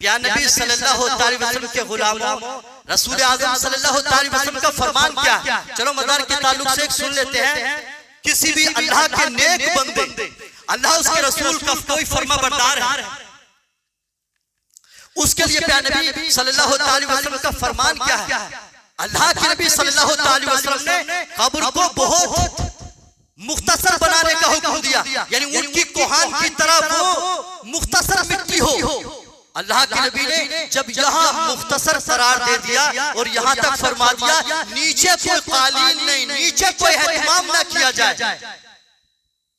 प्यार नबी सल्लल्लाहु अलैहि वसल्लम के गुलामों, रसूल आज़म सल्लल्लाहु अलैहि वसल्लम का फरमान क्या है? चलो मदार के ताल्लुक से एक सुन लेते हैं। किसी भी अल्लाह के नेक बंदे, अल्लाह उसके रसूल का कोई फर्मा बरदार है, उसके लिए प्यार नबी सल्लल्लाहु अलैहि वसल्लम का फरमान क्या है? अल्लाह के नबी सल्लल्लाहु अलैहि वसल्लम ने कब्र को बहुत मुख्तसर बनाने का हुक्म दिया, यानी उनकी कोहान की तरह वो मुख्तसर मिट्टी हो। अल्लाह के नबी ने जब यहाँ मुख्तसर करार दे दिया और यहाँ तक फरमा दिया नीचे कोई कालीन नहीं, नीचे कोई एहतमाम ना किया जाए।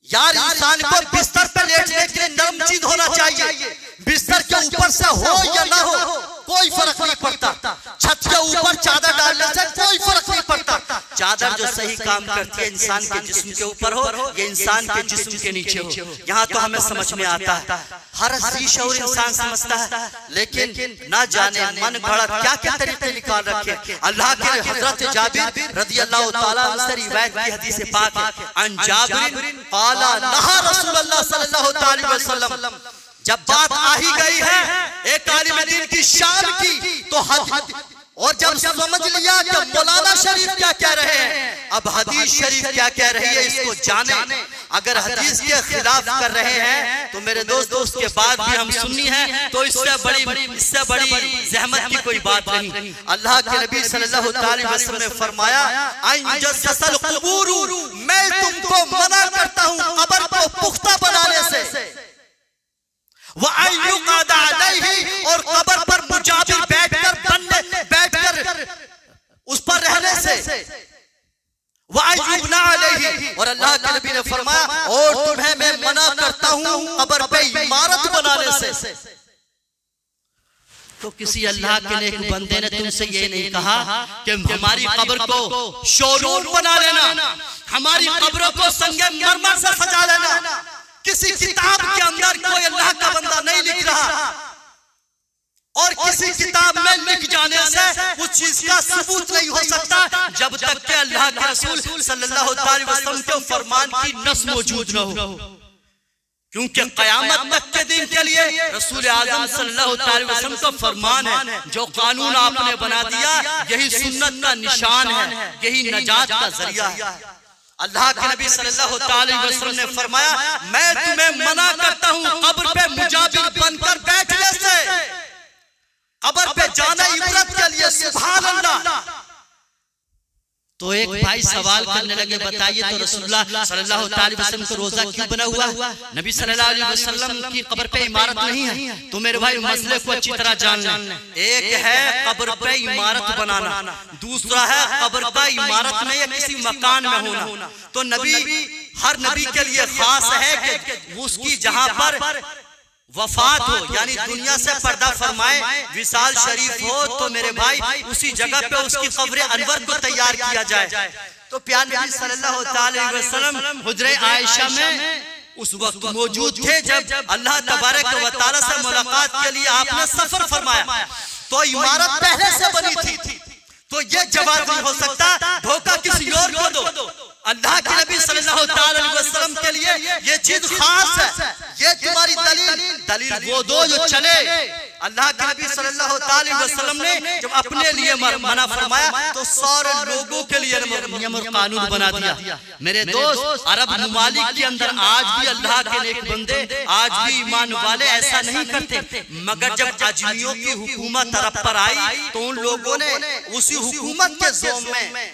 यार इंसान को बिस्तर पर लेटने के लिए नरम चीज होना चाहिए, बिस्तर के ऊपर से हो या ना हो कोई फर्क नहीं पड़ता, छत के ऊपर चादर डालने से कोई फर्क नहीं पड़ता। चादर जो सही काम करती है इंसान के जिस्म के ऊपर हो या इंसान के जिस्म के नीचे हो, यहाँ तो हमें समझ में आता है, हर शऊर इंसान समझता है, लेकिन ना जाने मन घड़ा क्या क्या तरीके निकाल रखे। अल्लाह के हजरत जाबिर रज़ियल्लाहु ताला अन्हु से रिवायत की हदीस पाक है, अन जाबिर क़ाला नहा रसूलुल्लाह सल्लल्लाहु अलैहि वसल्लम। जब बात आ ही गई है एक आलिम दीन की शान की, तो और जब समझ लिया कि मौलाना शरीफ क्या कह रहे हैं, अब हदीस शरीफ क्या कह रही है इसको जाने। अगर हदीस के खिलाफ कर रहे हैं तो मेरे दोस्त के बाद भी हम सुन्नी हैं, तो इससे बड़ी जहमत की कोई बात नहीं। अल्लाह के नबी सल्लल्लाहु अलैहि वसल्लम ने फरमाया, अन कुबूर, मैं तुमको मना करता हूँ कब्र को पुख्ता बनाने से, और कब्र पर मुजाबिर बैठकर उस पर रहने से, और अल्लाह के नबी ने फरमाया और तुम्हें मैं मना करता हूँ कब्र पे इमारत बनाने से। तो किसी अल्लाह के नेक बंदे ने तुमसे ये नहीं कहा कि हमारी कब्र को शोरूम बना लेना, हमारी कब्रों को संगे मरमर से सजा लेना। किसी किताब के अंदर कोई अल्लाह का बंदा नहीं लिख रहा, और किसी किताब में लिख जाने से उस चीज का सबूत नहीं हो सकता जब तक कि अल्लाह के रसूल सल्लल्लाहु अलैहि वसल्लम के फरमान की नस मौजूद न हो। क्योंकि कयामत तक के दिन के लिए रसूल आज़म सल्लल्लाहु अलैहि वसल्लम का फरमान है, जो कानून आपने बना दिया यही सुन्नत का निशान है, यही नजात का जरिया है। अल्लाह के नबी सल्लल्लाहु अलैहि वसल्लम ने फरमाया, मैं तुम्हें मना करता हूँ कब्र पे मुजाबिर बनकर बैठने से, कब्र पे जाना इबरत के लिए। सुभान अल्लाह। तो एक भाई सवाल करने लगे, बताइए तो रसूलुल्लाह सल्लल्लाहु अलैहि वसल्लम को रोजा क्यों बना हुआ? नबी सल्लल्लाहु अलैहि वसल्लम की कब्र पे इमारत नहीं है। तो मेरे भाई मसले को अच्छी तरह जान लें, एक है कब्र पे इमारत बनाना, दूसरा है कब्र का इमारत में या किसी मकान में होना। तो नबी, हर नबी के लिए खास है कि उसकी जहां पर वफात हो, यानी दुनिया से पर्दा फरमाए, विसाल शरीफ हो, तो मेरे भाई उसी जगह पे उसकी कब्र अनवर को तैयार किया जाए। तो प्यार नबी सल्लल्लाहु अलैहि वसल्लम हुजरे आयशा में उस वक्त मौजूद थे जब अल्लाह तबारक व तआला से मुलाकात के लिए आपने सफर फरमाया। तो इमारत पहले से बनी थी, तो ये जवाब नहीं हो सकता, धोखा किसी और को दो। अल्लाह के नबी सल्लल्लाहु अलैहि वसल्लम के लिए ये चीज खास है। ये तुम्हारी दलील वो दो जो चले। अल्लाह के नबी सल्लल्लाहु अलैहि वसल्लम ने जब अपने लिए मना फरमाया तो सारे लोगों के लिए नियम और कानून बना दिया। मेरे दोस्त, अरब ममालिक के अंदर आज भी अल्लाह के नेक बंदे, आज भी ईमान वाले ऐसा नहीं करते, मगर जब अजमियों की हुकूमत अरब पर आई तो उन लोगों ने उसी हुकूमत के जोम में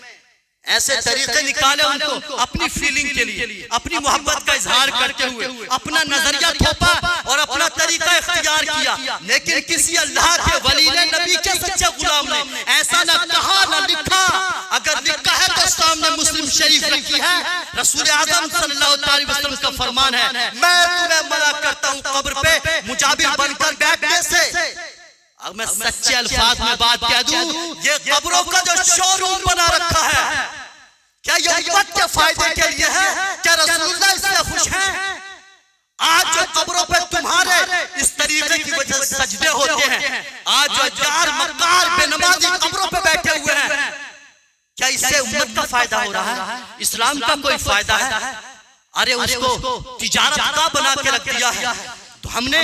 ऐसे तरीके निकाले उनको अपनी फीलिंग के लिए, अपनी मोहब्बत का इजहार करते हुए अपना नजरिया थोपा और अपना तरीका इख्तियार किया। लेकिन किसी अल्लाह के वली ने, नबी के सच्चे गुलाम ने ऐसा न कहा न लिखा। अगर लिखा है तो सामने मुस्लिम शरीफ रखी है, रसूल आज़म सल्लल्लाहु अलैहि वसल्लम का फरमान है, मैं तुम्हें मना करता हूँ कब्र पे मुजाबिर बनकर बैठने से। अब मैं सच्चे अल्फाज में बात कह दूं, ये कब्रों का जो शोरूम बना रखा है, क्या ये उम्मत के फायदे के लिए है? क्या रसूलुल्लाह इससे खुश हैं? आज जो कब्रों पे तुम्हारे इस तरीके की वजह से सजदे होते हैं, आज जो जार मक्कार बेनमाजी कब्रों पे बैठे हुए हैं, क्या इससे उम्मत का फायदा हो रहा है? इस्लाम का कोई फायदा है? अरे उसको तिजारत का बना के रख दिया है। तो हमने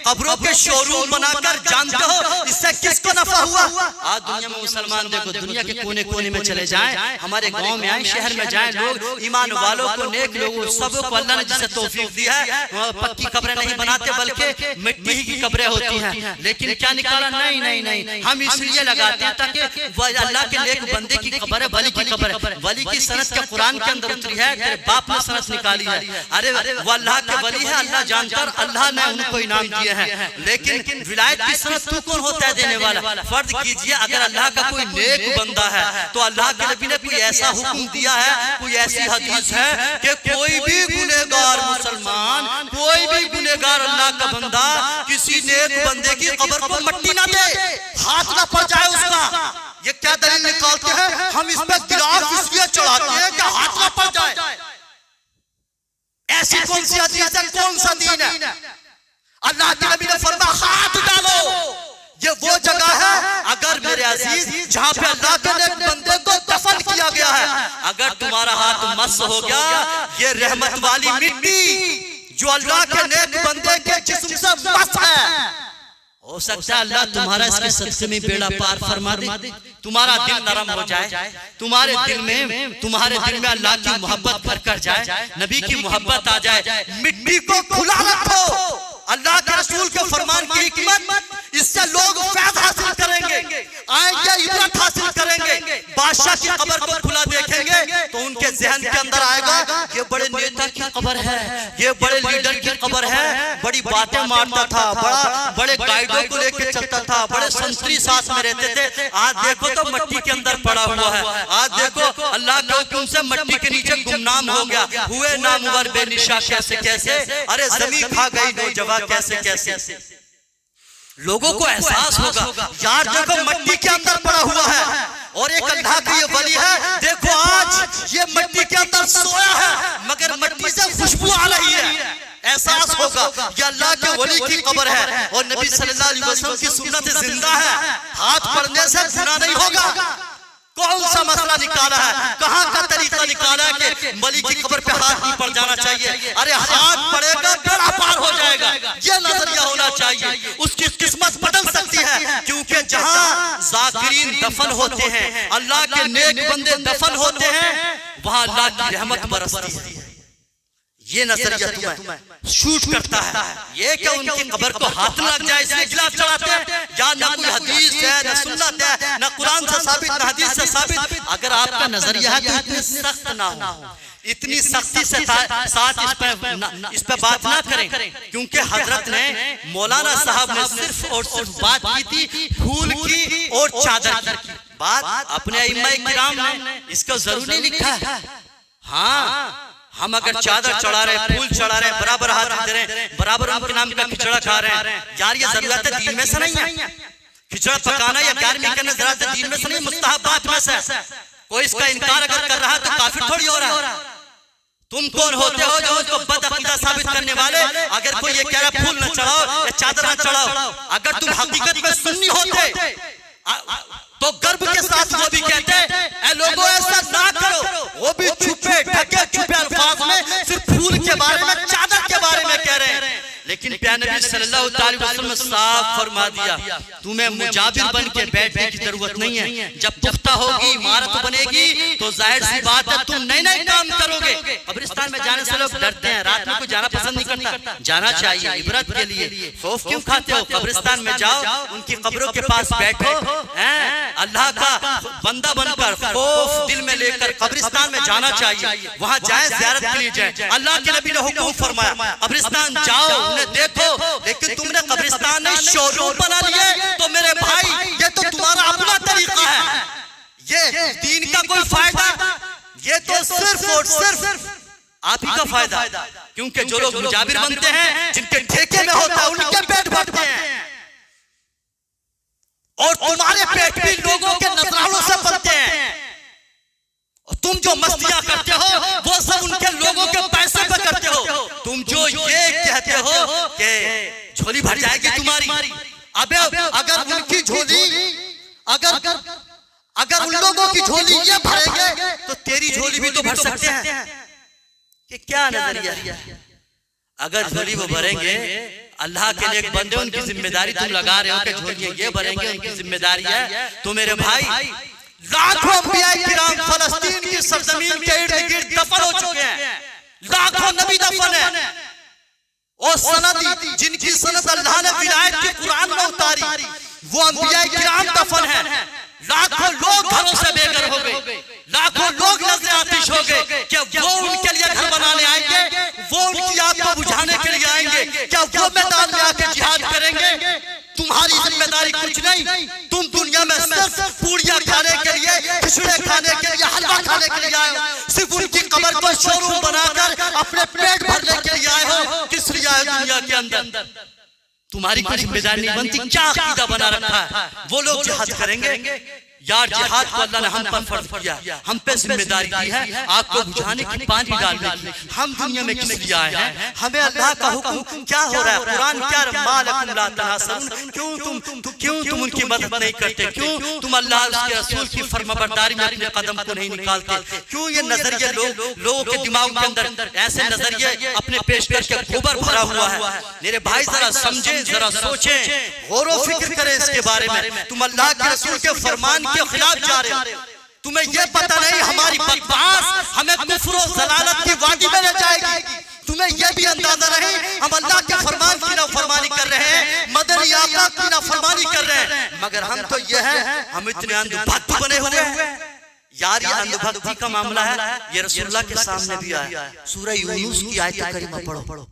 कब्रों के शोरूम बनाकर, जानते हो इससे किसको नफा हुआ? आज दुनिया में मुसलमान देखो, दुनिया के कोने कोने में चले जाएं, हमारे गांव में आए, शहर में जाएं, लोग ईमान वालों को, नेक लोगों सबको अल्लाह ने जिसे तौफीक दी है, पक्की कब्रें नहीं बनाते बल्कि मिट्टी की कब्रें होती हैं। लेकिन क्या निकाला? नहीं नहीं नहीं, हम इसलिए लगाते हैं ताकि अल्लाह के नेक बंदे की कब्र है, वली की कब्र है। वली की सनत का कुरान के अंदर उतरी है, तेरे बाप ने सनत निकाली है। अरे वो अल्लाह के वली है, अल्लाह जानता, अल्लाह ने उनको इनाम दिए हैं। लेकिन विलायत की सनत तू कौन होता है देने वाला? फर्ज कीजिए अगर अल्लाह का कोई नेक बंदा है तो अल्लाह के नबी ने कोई ऐसा हुक्म दिया है, कोई ऐसी हदीस है कि कोई भी गुनहगार मुसलमान, कोई भी गुनहगार अल्लाह का बंदा किसी नेक बंदे की कब्र को मट्टी ना दे, हाथ ना पड़ जाए उसका। ये क्या दलील निकालते हैं? हम इस पर गिलाफ इसलिए चढ़ाते हैं कि हाथ ना पड़ जाए। ऐसी कौन सी हदीस है, कौन सा दीन है? अल्लाह के नबी ने फरमाया हाथ डालो। ये वो जगह है अगर मेरे अजीज जहां पे अल्लाह के नेक बंदे को दफन किया गया है, अगर तुम्हारा हाथ मस हो गया, ये रहमत वाली मिट्टी जो अल्लाह के नेक बंदे के जिस्म से मस है, हो सकता है अल्लाह तुम्हारा इसके सदक़े में बेड़ा पार फरमा दे, तुम्हारा दिल नरम हो जाए, तुम्हारे दिल में अल्लाह की मोहब्बत भर कर जाए, नबी की मोहब्बत आ जाए। मिट्टी को खुला रखो, अल्लाह के रसूल के फरमान की हिकमत, इससे लोग फैज़ हासिल करेंगे, आएंगे, इबरत हासिल करेंगे। बादशाह की कब्र को खुला देखेंगे तो उनके जहन के अंदर आएगा ये बड़े नेता की कब्र है, ये बड़े लीडर की कब्र है, बड़ी बातें मारता था, बड़े गाइडों को लेकर चलता था, बड़े संतरी साथ में रहते थे। आज देखो तो मट्टी के अंदर पड़ा हुआ है। आज देखो अल्लाह के हुक्म से मट्टी के नीचे गुमनाम हो गया, हुए नामवर बेनिशा कैसे कैसे, अरे जमीन खा गई नौजवान कैसे कैसे। लोगों को एहसास होगा यार देखो मट्टी के अंदर पड़ा हुआ है और एक अल्लाह का ये वली है, देखो आज ये मट्टी के अंदर सोया है मगर मट्टी से खुशबू आ रही है। एहसास होगा ये अल्लाह के वली की कब्र है और नबी सल्लल्लाहु अलैहि वसल्लम की सुन्नत जिंदा है, हाथ पड़ने से गुनाह नहीं होगा। कौन सा मसला निकाला है, कहाँ का तरीका निकाला है कि वली की कब्र पे हाथ नहीं पड़ जाना चाहिए? अरे हाथ पड़ेगा बेड़ा पार हो जाएगा, ये नजरिया होना चाहिए। उसकी किस्मत बदल सकती है क्योंकि जहाँ जाकिरीन दफन होते हैं, अल्लाह के नेक बंदे दफन होते हैं, वहाँ अल्लाह की रहमत बरसती है। ये नजरिया तुम्हें शूट करता है। ये क्या उनकी कब्र को हाथ लग जाए इसलिए गिलाफ चढ़ाते हैं? या ना कोई हदीस है, ना सुन्नत है, ना कुरान से साबित, ना हदीस से साबित। अगर आपका नजरिया है तो इतनी सख्त ना हो, इतनी सख्ती से साथ इस पे बात ना करें, क्योंकि हजरत ने मौलाना साहब ने सिर्फ और सिर्फ बात की थी फूल की और चादर की। बात अपने इमाम किराम ने इसको जरूरी लिखा है। हाँ, हम अगर चादर चढ़ा रहे, फूल चढ़ा रहे, बराबर हाथ दे रहे, बराबर उनके नाम का खिचड़ा खा रहे हैं, यार ये जरूरत है दीन में से नहीं है। खिचड़ा पकाना या गार्मिंग करना जरूरत दीन में से नहीं, मुस्तहबात में से। कोई इसका इनकार अगर कर रहा है तो काफिर थोड़ी हो रहा है। तुम कौन होते हो जो उसको बदअकीदा साबित करने वाले? अगर कोई ये कह रहा फूल न चढ़ाओ या चादर न चढ़ाओ, अगर तुम हकीकत में सुन्नी होते तो गर्व के साथ वो भी कहते हैं लोगों ऐसा ना करो, वो भी छुपे ढके छुपे अल्फाज में सिर्फ फूल के बारे में, चादर के बारे में कह रहे हैं। लेकिन प्यारे नबी सल्लल्लाहु अलैहि वसल्लम ने साफ फरमा दिया तुम्हें मुजाबिर बन के बैठने की जरूरत नहीं है। जब पुख्ता होगी, इमारत बनेगी तो जाहिर सी बात है तुम नए नए काम करोगे। कब्रिस्तान में जाने से लोग डरते हैं, रात में कोई जाना पसंद नहीं करता। जाना चाहिए इबरत के लिए। खौफ क्यों खाते हो? कब्रिस्तान में जाओ, उनकी कब्रों के पास बैठो, अल्लाह का बंदा बनकर खौफ दिल में लेकर कब्रिस्तान में जाना चाहिए। वहां जाए, ज़ियारत के लिए जाए। अल्लाह के नबी ने हुक्म फरमाया कब्रिस्तान जाओ, देखो, लेकिन तुमने कब्रिस्तान में शोरूम बना लिए तो मेरे भाई ये तो तुम्हारा अपना तरीका है, ये दीन का कोई फायदा, ये तो सिर्फ और सिर्फ आप ही का फायदा। क्योंकि जो लोग मुजाबिर बनते हैं, जिनके ठेके में होता है, उनके पेट भरते हैं और तुम्हारे पेट भी लोगों के नजरानों से भरते हैं। तुम जो मस्तियां करते हो वो सब उनके लोगों के पैसे पे करते हो। तुम जो ये कहते हो कि झोली भर जाएगी तुम्हारी, अबे अगर उनकी झोली अगर उन लोगों की झोली ये भरेंगे तो तेरी झोली भी तो भर सकते हैं। कि क्या नजरिया? अगर झोली वो भरेंगे, अल्लाह के नेक बंदे, उनकी जिम्मेदारी तुम लगा रहे हो कि झोलियां ये भरेंगे, उनकी जिम्मेदारी है। तो मेरे भाई, लाखों अंबिया किराम फलस्तीन की सरजमीन के इर्द गिर्द दफन हो चुके हैं, लाखों नबी दफन है। और सनद, जिनकी सनद अल्लाह ने विलायत के कुरान में उतारी, वो अंबिया किराम दफन है। लाखों लोग घरों से बेघर हो गए, लाखों लोग नजर आतिश हो गए। क्या वो उनके लिए घर बनाने आएंगे? वो उनकी आग को बुझाने के लिए आएंगे? क्या वो मैदान में आके जिहाद करेंगे? तुम्हारी जिम्मेदारी कुछ नहीं। तुम दुनिया में सिर्फ पूड़ियां खाने के लिए, खिचड़े खाने के लिए, हलवा खाने के लिए आए हो। सिर्फ उनकी कब्र को शोरूम बनाकर अपने पेट भरने के लिए आए हो। किस लिए आए दुनिया के अंदर? तुम्हारी कोई जिम्मेदारी नहीं बनती। क्या अकीदा बना रखा है? वो लोग जिहाद करेंगे यार, जिहाद को अल्लाह ने हम पर फर्ज किया, हम पे जिम्मेदारी दी है आपको बुझाने की, पानी डालने की। हम दुनिया में किस लिए आए हैं? हमें अल्लाह का हुक्म क्या हो रहा है? कुरान क्या क्यों तुम उनकी मदद नहीं करते? क्यों तुम अल्लाह उसके रसूल की फर्माबरदारी में अपने कदम को नहीं निकालते? क्यों ये नजरिए लोगों के दिमाग के अंदर ऐसे नजरिए अपने पेश करके गोबर भरा हुआ है? मेरे भाई जरा समझें, जरा सोचें, गौर व फिक्र करें इसके बारे में। तुम अल्लाह के रसूल के फरमान के खिलाफ जा रहे हो। तुम्हें यह पता नहीं हमारी बकवास हमें कुफ्र और ज़लालत की वादी में ले जाएगी। तुम्हें यह भी अंदाजा नहीं हम अल्लाह के फरमान की नाफरमानी कर रहे हैं, मदनी आका की नाफरमानी कर रहे हैं। मगर हम तो यह है, हम इतने अंधभक्त बने हुए हैं यार। ये अंधभक्ति का मामला है, ये रसूलुल्लाह के सामने भी आया। सूरह यूनुस की आयत करीमा पढ़ो।